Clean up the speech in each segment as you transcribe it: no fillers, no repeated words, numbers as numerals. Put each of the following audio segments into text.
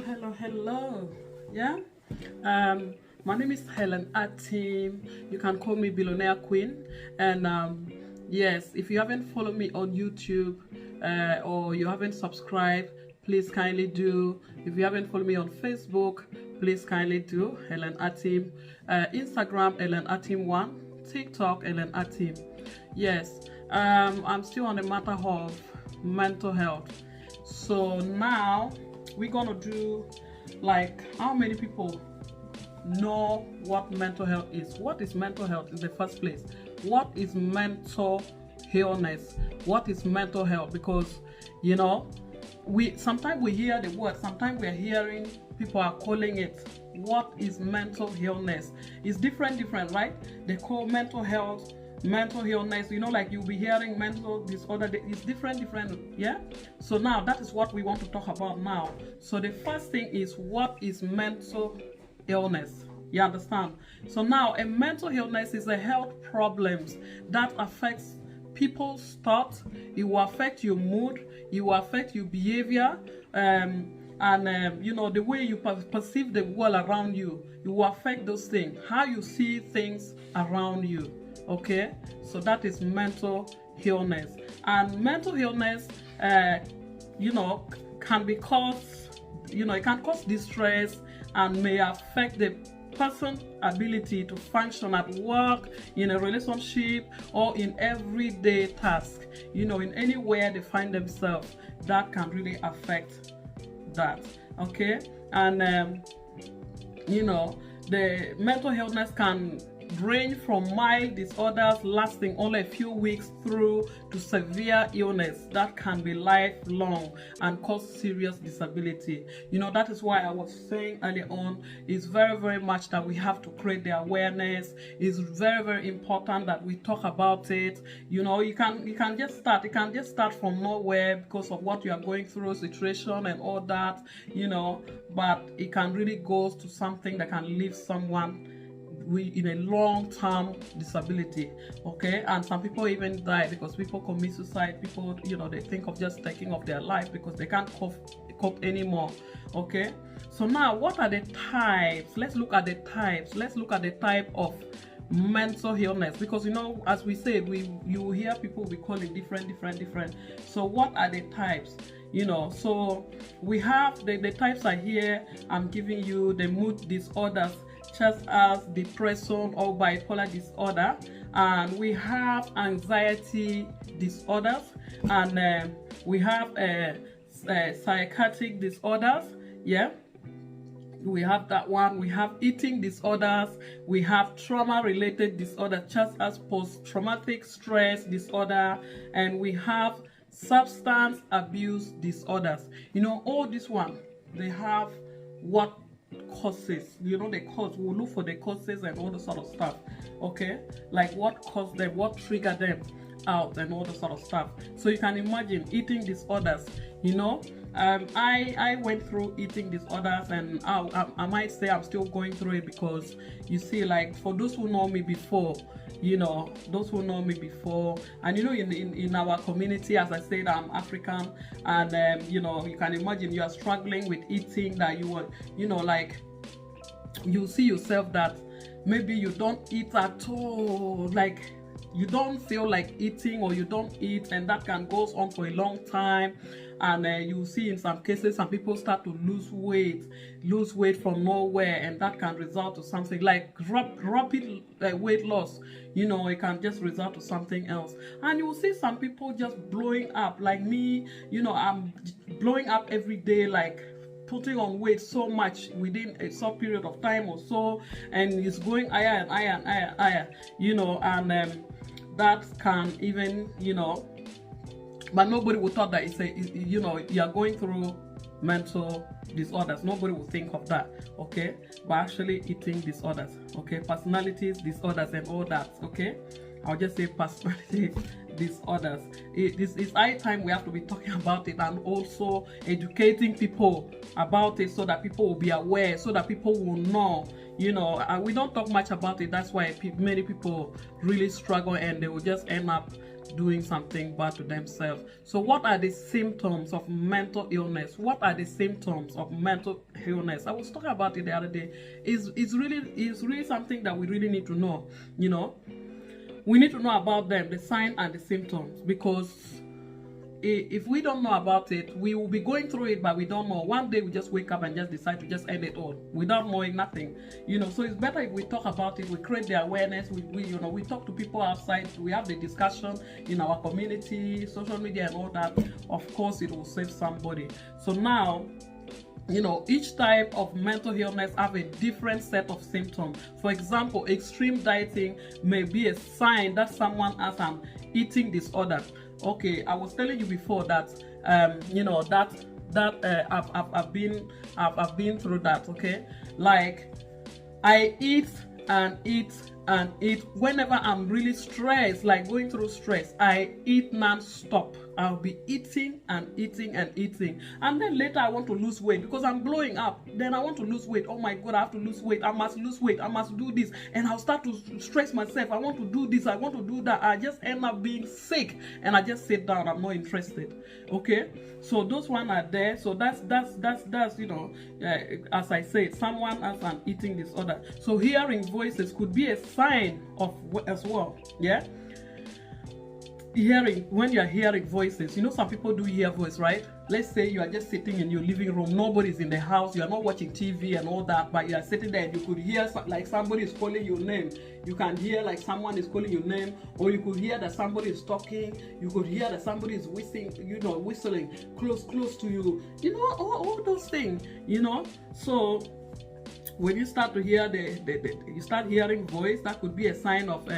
Hello. Yeah. My name is Helen Atim. You can call me Billionaire Queen. And yes, if you haven't followed me on YouTube or you haven't subscribed, please kindly do. If you haven't followed me on Facebook, please kindly do. Helen Atim. Instagram, Helen Atim1. TikTok, Helen Atim. Yes. I'm still on the matter of mental health. So now we're gonna do like how many people know what mental health is. What is mental health in the first place? What is mental illness? What is mental health? Because you know, we sometimes we hear the word, sometimes we're hearing people are calling it. What is mental illness? It's different, right? They call mental health mental illness, like you'll be hearing mental disorder. It's different, yeah. So now that is what we want to talk about now. So the first thing is, what is mental illness? You understand? So now a mental illness is a health problems that affects people's thoughts. It will affect your mood, it will affect your behavior, and the way you perceive the world around you. It will affect those things, how you see things around you. Okay, so that is mental illness. And mental illness can be caused, it can cause distress and may affect the person's ability to function at work, in a relationship, or in everyday task, in anywhere they find themselves. That can really affect that. Okay, and the mental illness can range from mild disorders lasting only a few weeks through to severe illness that can be lifelong and cause serious disability. That is why I was saying earlier on, it's very, very much that we have to create the awareness. It's very, very important that we talk about it. You can just start. It can just start from nowhere because of what you are going through, situation and all that, but it can really go to something that can leave someone in a long-term disability. Okay, and some people even die because people commit suicide. People, they think of just taking off their life because they can't cope anymore. Okay, so now what are the types? Let's look at the types. Let's look at the type of mental illness, because as we said, you hear people be calling different. So what are the types? So we have the types are here. I'm giving you the mood disorders, such as depression or bipolar disorder, and we have anxiety disorders, and we have psychiatric disorders. Yeah, we have that one. We have eating disorders. We have trauma-related disorders, such as post-traumatic stress disorder, and we have substance abuse disorders. All this one, they have what causes, the cause. We'll look for the causes and all the sort of stuff. Okay, like what caused them, what triggered them out, and all the sort of stuff. So you can imagine eating disorders. I went through eating disorders, and I might say I'm still going through it, because you see, like, for those who know me before, and in our community, as I said, I'm African, and you can imagine you are struggling with eating, that you were, like, you see yourself that maybe you don't eat at all, like you don't feel like eating, or you don't eat, and that can go on for a long time. And you see in some cases, some people start to lose weight from nowhere, and that can result to something like rapid weight loss. It can just result to something else. And you will see some people just blowing up, like me. I'm blowing up every day, like putting on weight so much within a short period of time or so, and it's going higher and higher, and that can even, but nobody would thought that you are going through mental disorders. Nobody would think of that. Okay, but actually eating disorders, okay, personalities disorders and all that. Okay, I'll just say personality disorders. It's high time we have to be talking about it, and also educating people about it, so that people will be aware, so that people will know. We don't talk much about it. That's why many people really struggle, and they will just end up doing something bad to themselves. So what are the symptoms of mental illness? What are the symptoms of mental illness? I was talking about it the other day. It's really something that we really need to know. You know, we need to know about them, the sign and the symptoms, because if we don't know about it, we will be going through it, but we don't know. One day we just wake up and just decide to just end it all without knowing nothing. You know, so it's better if we talk about it, we create the awareness, we talk to people outside, we have the discussion in our community, social media and all that. Of course, it will save somebody. So now, you know, each type of mental illness have a different set of symptoms. For example, extreme dieting may be a sign that someone has an eating disorder. Okay, I was telling you before that you know, I've been through that. Okay, like I eat and eat and eat whenever I'm really stressed, like going through stress. I eat non-stop. I'll be eating and eating and eating, and then later I want to lose weight because I'm blowing up. Then I want to lose weight. Oh my God, I have to lose weight. I must lose weight. I must do this, and I'll start to stress myself. I want to do this. I want to do that. I just end up being sick, and I just sit down. I'm not interested. Okay, so those one are there. So that's you know, as I said, someone has an eating disorder. So hearing voices could be a sign of as well. Yeah. Hearing, when you're hearing voices, you know, some people do hear voice, right? Let's say you are just sitting in your living room, nobody's in the house, you are not watching TV and all that, but you are sitting there and you could hear like somebody is calling your name. You can hear like someone is calling your name, or you could hear that somebody is talking. You could hear that somebody is whistling, you know, whistling close to you. You know, all those things, you know. So when you start to hear you start hearing voice, that could be a sign of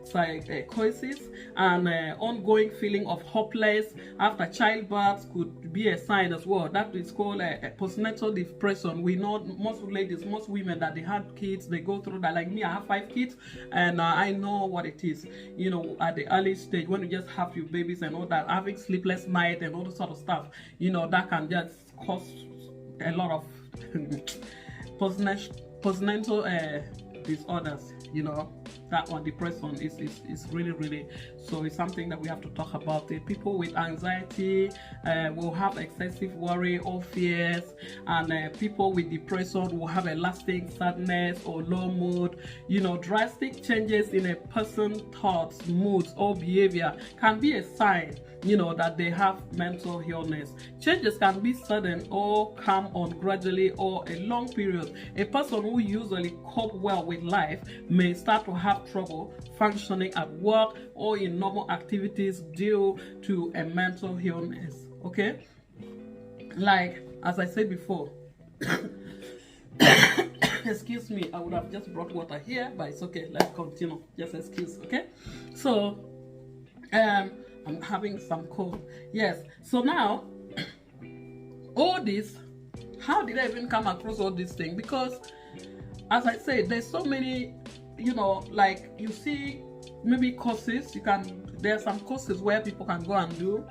psychosis. And ongoing feeling of hopeless after childbirth could be a sign as well. That is called a postnatal depression. We know most ladies, most women that they had kids, they go through that. Like me, I have 5 kids, and I know what it is. You know, at the early stage when you just have your babies and all that, having sleepless night and all that sort of stuff, you know, that can just cause a lot of postnatal disorders. You know, that one, depression is really, so it's something that we have to talk about it. People with anxiety will have excessive worry or fears, and people with depression will have a lasting sadness or low mood. You know, drastic changes in a person's thoughts, moods or behavior can be a sign, you know, that they have mental illness. Changes can be sudden or come on gradually or a long period. A person who usually cope well with life may start to have trouble functioning at work or in normal activities due to a mental illness. Okay, like as I said before, excuse me, I would have just brought water here, but it's okay. Let's continue. Just excuse. Okay, so I'm having some cold. Yes. So now, all this, how did I even come across all these things? Because, as I said, there's so many, you know, like you see maybe courses, there are some courses where people can go and do.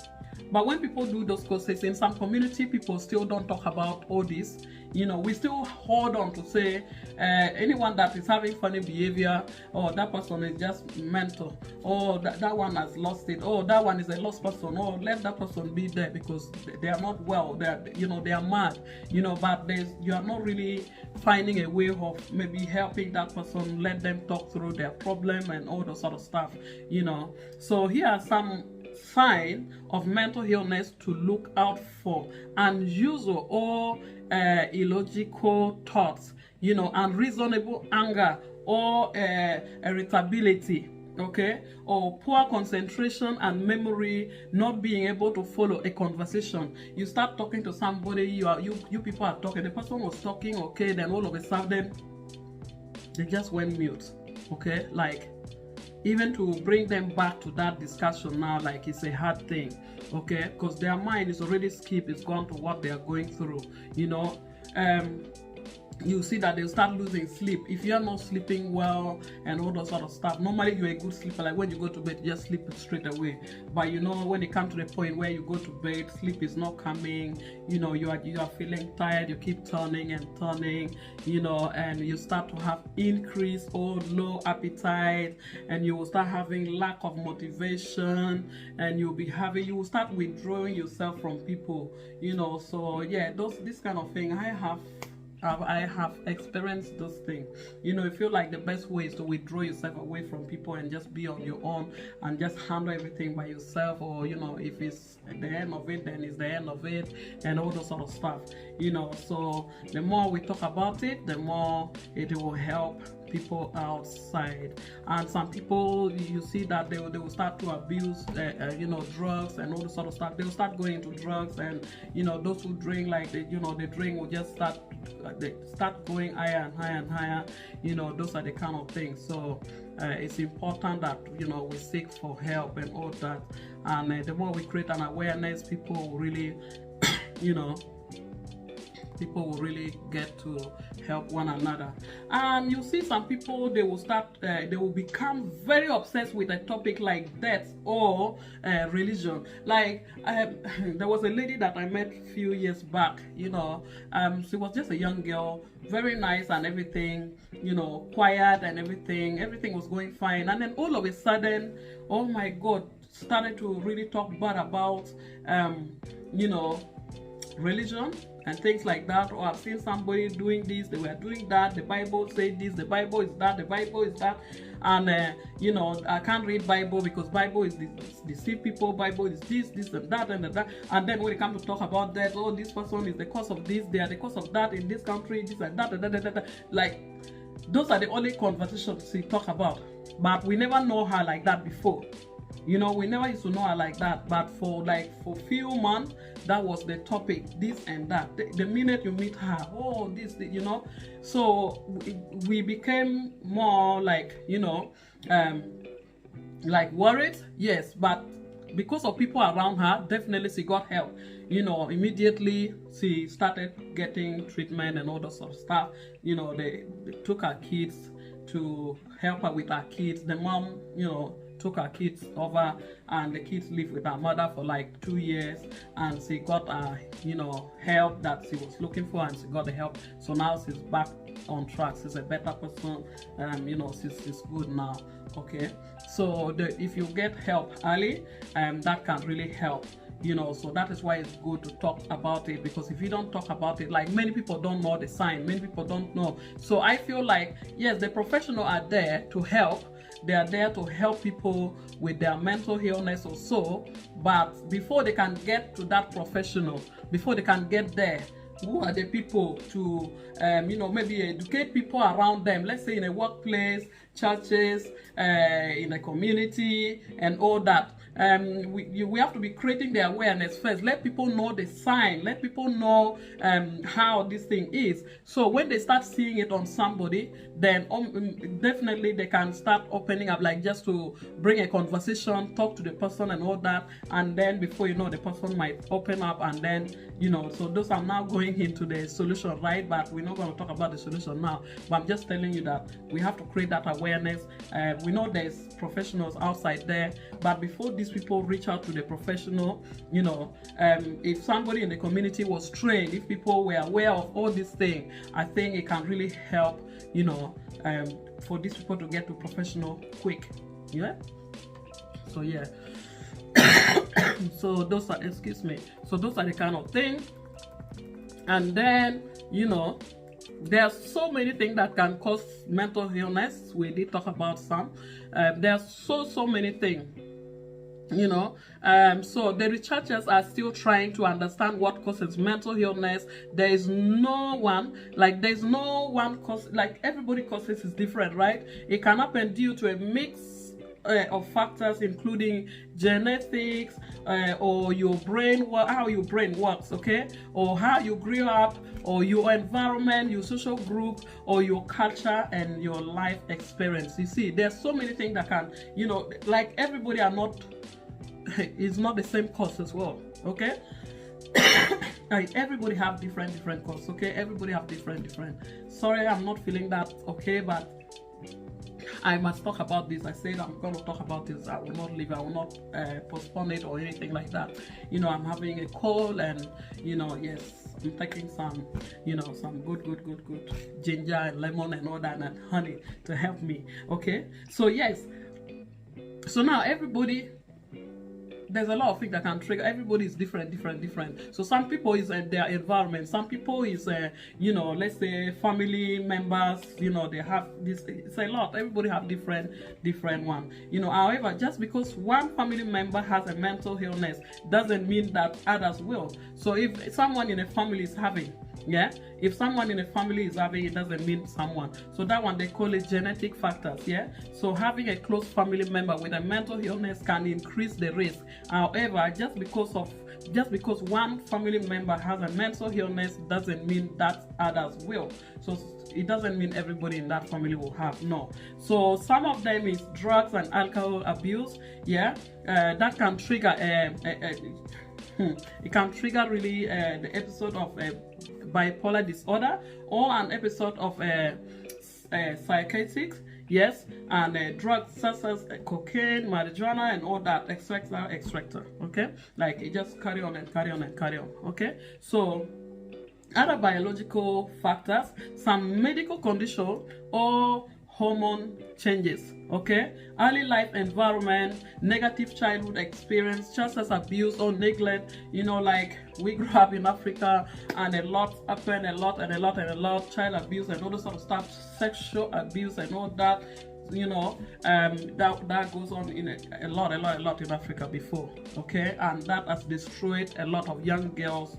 But when people do those courses, in some community, people still don't talk about all this. You know, we still hold on to say anyone that is having funny behavior, or that person is just mental, or that one has lost it, or that one is a lost person, or let that person be there because they are not well, you know, they are mad, you know. But you are not really finding a way of maybe helping that person, let them talk through their problem and all those sort of stuff, you know. So here are some sign of mental illness to look out for: unusual or illogical thoughts, you know, unreasonable anger or irritability, okay, or poor concentration and memory, not being able to follow a conversation. You start talking to somebody, you people are talking, the person was talking, okay, then all of a sudden they just went mute, okay. Like, even to bring them back to that discussion now, like, it's a hard thing, okay, because their mind is already skipped, it's gone to what they are going through, you know. you see that they'll start losing sleep if you're not sleeping well and all those sort of stuff. Normally you're a good sleeper, like when you go to bed you just sleep straight away, but you know, when it comes to the point where you go to bed, sleep is not coming, you know, you are feeling tired, you keep turning and turning, you know, and you start to have increased or low appetite, and you will start having lack of motivation, and you will start withdrawing yourself from people, you know. So yeah, this kind of thing I have experienced those things. You know, I feel like the best way is to withdraw yourself away from people and just be on your own and just handle everything by yourself, or you know, if it's the end of it, then it's the end of it, and all those sort of stuff, you know. So the more we talk about it, the more it will help people outside. And some people, you see that they will start to abuse you know, drugs and all the sort of stuff. They will start going into drugs, and you know, those who drink, like the drink will just start they start going higher and higher and higher, you know. Those are the kind of things. So it's important that, you know, we seek for help and all that, and the more we create an awareness, people will really you know, people will really get to help one another. And you see some people, they will become very obsessed with a topic like death or religion. Like there was a lady that I met a few years back, you know. She was just a young girl, very nice and everything, you know, quiet and everything was going fine, and then all of a sudden, oh my God, started to really talk bad about you know, religion and things like that. Or I've seen somebody doing this, they were doing that, the Bible said this, the Bible is that, the Bible is that, and you know, I can't read Bible because Bible is deceive people, Bible is this and that and that. And then when it comes to talk about that, oh, this person is the cause of this, they are the cause of that in this country, this and that. Like, those are the only conversations we talk about, but we never know her like that before. You know, we never used to know her like that, but for few months, that was the topic, this and that. The minute you meet her, oh, this, you know. So we became more like, you know, like worried, yes, but because of people around her, definitely she got help. You know, immediately she started getting treatment and all that sort of stuff. You know, they took her kids to help her with her kids. The mom, you know, took her kids over, and the kids lived with her mother for like 2 years, and she got you know, help that she was looking for, and she got the help. So now she's back on track. She's a better person, you know, she's good now. Okay, so if you get help early, that can really help, you know. So that is why it's good to talk about it, because if you don't talk about it, like, many people don't know the sign, many people don't know. So I feel like, yes, the professionals are there to help. They are there to help people with their mental illness or so, but before they can get to that professional, before they can get there, who are the people to, you know, maybe educate people around them, let's say in a workplace, churches, in a community, and all that. We have to be creating the awareness first. Let people know the sign. Let people know how this thing is. So when they start seeing it on somebody, then definitely they can start opening up, like just to bring a conversation, talk to the person and all that. And then before you know, the person might open up, and then, you know, so those are now going into the solution, right? But we're not going to talk about the solution now. But I'm just telling you that we have to create that awareness. We know there's professionals outside there, but before these people reach out to the professional, you know, if somebody in the community was trained, if people were aware of all these things, I think it can really help, you know, for these people to get to professional quick. Yeah. So yeah. So those are, excuse me, so those are the kind of things. And then, you know, there's so many things that can cause mental illness. We did talk about some. There's so many things, you know. So the researchers are still trying to understand what causes mental illness. There is no one, like, there's no one cause, like, everybody causes is different, right? It can happen due to a mix of factors, including genetics, or your brain, how your brain works, okay, or how you grew up, or your environment, your social group, or your culture and your life experience. You see, there's so many things that can, you know, like, everybody are not, is not the same cause as well, okay. Like, everybody have different costs, okay? Everybody have different. Sorry, I'm not feeling that okay, but I must talk about this. I said I'm going to talk about this. I will not leave. I will not postpone it or anything like that. You know, I'm having a cold, and you know, yes, I'm taking some, you know, some good ginger and lemon and all that and honey to help me. Okay, so yes, so now everybody, there's a lot of things that can trigger. Everybody is different. So some people is their environment, some people is you know, let's say family members, you know, they have this. It's a lot. Everybody have different one, you know. However, just because one family member has a mental illness doesn't mean that others will. So if someone in a family is having, yeah, if someone in a family is having, it doesn't mean someone. So that one, they call it genetic factors. Yeah, so having a close family member with a mental illness can increase the risk. However, just because one family member has a mental illness doesn't mean that others will. So it doesn't mean everybody in that family will have. No. So some of them is drugs and alcohol abuse. Yeah, that can trigger it can trigger really the episode of bipolar disorder, or an episode of psychiatric, yes, and drugs such as cocaine, marijuana, and all that, etc. Okay, like it just carry on. Okay, so other biological factors, some medical condition, or hormone changes, okay, early life environment, negative childhood experience, such as abuse or neglect. You know, like we grew up in Africa, and a lot happened, a lot, child abuse and all that sort of stuff, sexual abuse and all that. You know, that goes on in a lot in Africa before, okay, and that has destroyed a lot of young girls,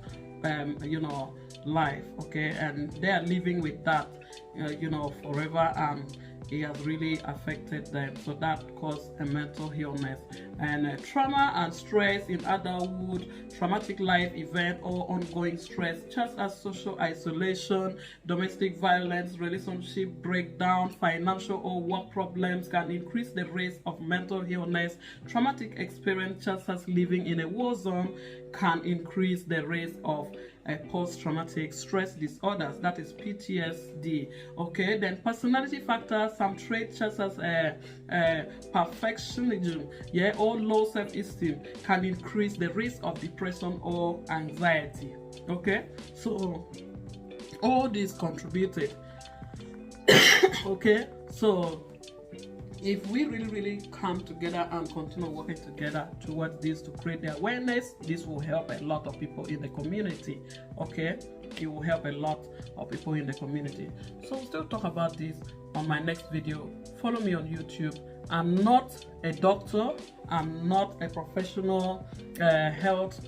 you know, life, okay, and they are living with that, you know, forever, and it has really affected them. So that caused a mental illness. And trauma and stress in adulthood, traumatic life event, or ongoing stress, such as social isolation, domestic violence, relationship breakdown, financial or work problems, can increase the risk of mental illness. Traumatic experience, such as living in a war zone, can increase the risk of post-traumatic stress disorders, that is PTSD. Okay, then personality factors, some traits such as perfectionism, yeah, or low self-esteem can increase the risk of depression or anxiety. Okay, so all these contributed. Okay, so if we really come together and continue working together towards this to create the awareness, this will help a lot of people in the community. Okay, it will help a lot of people in the community. So we'll still talk about this on my next video. Follow me on YouTube. I'm not a doctor, I'm not a professional health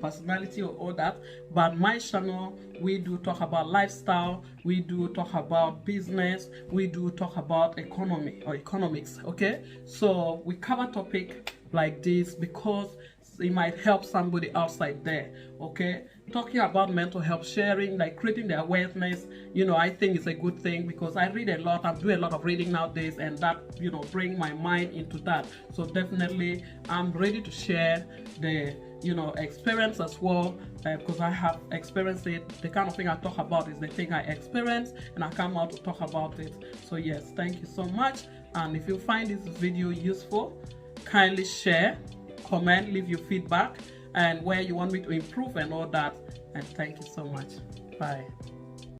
personality or all that, but my channel, we do talk about lifestyle, we do talk about business, we do talk about economy or economics. Okay, so we cover topic like this because it might help somebody outside there. Okay, talking about mental health, sharing, like creating the awareness, you know, I think it's a good thing because I read a lot. I'm doing a lot of reading nowadays, and that, you know, bring my mind into that. So definitely I'm ready to share the, you know, experience as well, because I have experienced it. The kind of thing I talk about is the thing I experienced, and I come out to talk about it. So yes, thank you so much. And if you find this video useful, kindly share, comment, leave your feedback, and where you want me to improve and all that. And thank you so much. Bye.